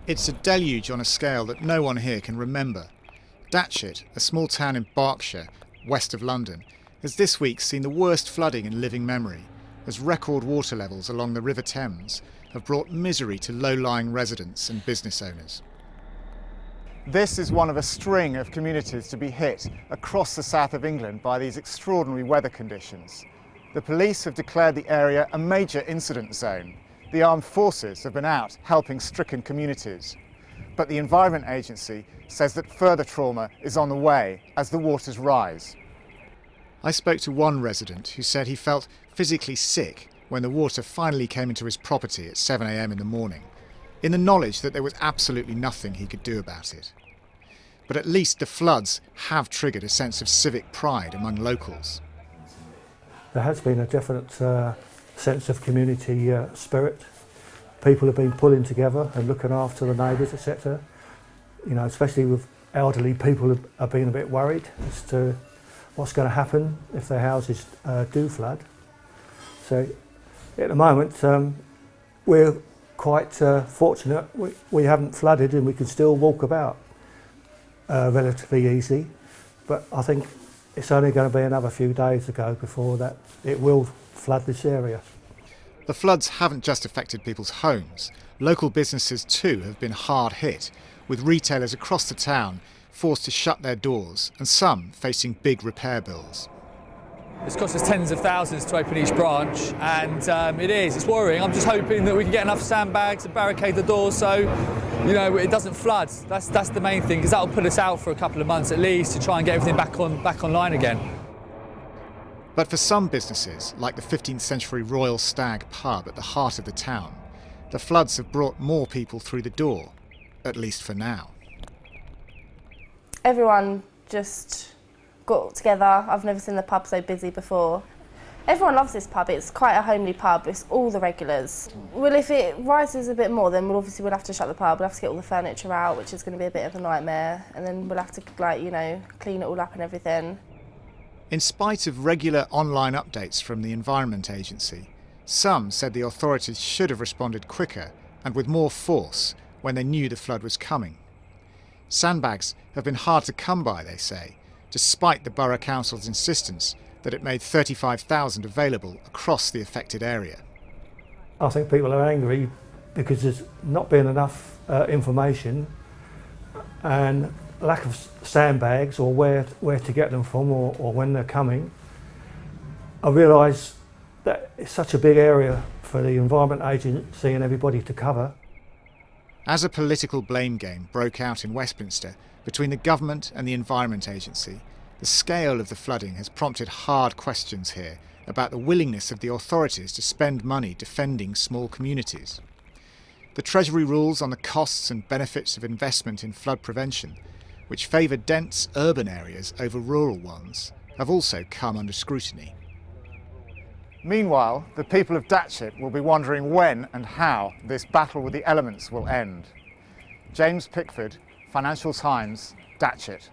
It's a deluge on a scale that no one here can remember. Datchet, a small town in Berkshire, west of London, has this week seen the worst flooding in living memory, as record water levels along the River Thames have brought misery to low-lying residents and business owners. This is one of a string of communities to be hit across the south of England by these extraordinary weather conditions. The police have declared the area a major incident zone. The armed forces have been out helping stricken communities. But the Environment Agency says that further trauma is on the way as the waters rise. I spoke to one resident who said he felt physically sick when the water finally came into his property at 7 a.m. in the morning, in the knowledge that there was absolutely nothing he could do about it. But at least the floods have triggered a sense of civic pride among locals. There has been a definite sense of community spirit. People have been pulling together and looking after the neighbours, etc. You know, especially with elderly people have been a bit worried as to what's going to happen if their houses do flood. So at the moment we're quite fortunate. We haven't flooded and we can still walk about relatively easy, but I think it's only going to be another few days to go before that it will flood this area. The floods haven't just affected people's homes. Local businesses too have been hard hit, with retailers across the town forced to shut their doors and some facing big repair bills. It's cost us tens of thousands to open each branch, and it's worrying. I'm just hoping that we can get enough sandbags and barricade the doors so, you know, it doesn't flood. That's the main thing, because that'll put us out for a couple of months at least to try and get everything back online again. But for some businesses, like the 15th century Royal Stag pub at the heart of the town, the floods have brought more people through the door, at least for now. Everyone just got together. I've never seen the pub so busy before. Everyone loves this pub. It's quite a homely pub. It's all the regulars. Well, if it rises a bit more, then we'll have to shut the pub. We'll have to get all the furniture out, which is going to be a bit of a nightmare. And then we'll have to, clean it all up and everything. In spite of regular online updates from the Environment Agency, some said the authorities should have responded quicker and with more force when they knew the flood was coming. Sandbags have been hard to come by, they say, despite the Borough Council's insistence that it made 35,000 available across the affected area. I think people are angry because there's not been enough information and lack of sandbags or where to get them from or when they're coming. I realise that it's such a big area for the Environment Agency and everybody to cover. As a political blame game broke out in Westminster between the government and the Environment Agency, the scale of the flooding has prompted hard questions here about the willingness of the authorities to spend money defending small communities. The Treasury rules on the costs and benefits of investment in flood prevention, which favour dense urban areas over rural ones, have also come under scrutiny. Meanwhile, the people of Datchet will be wondering when and how this battle with the elements will end. James Pickford, Financial Times, Datchet.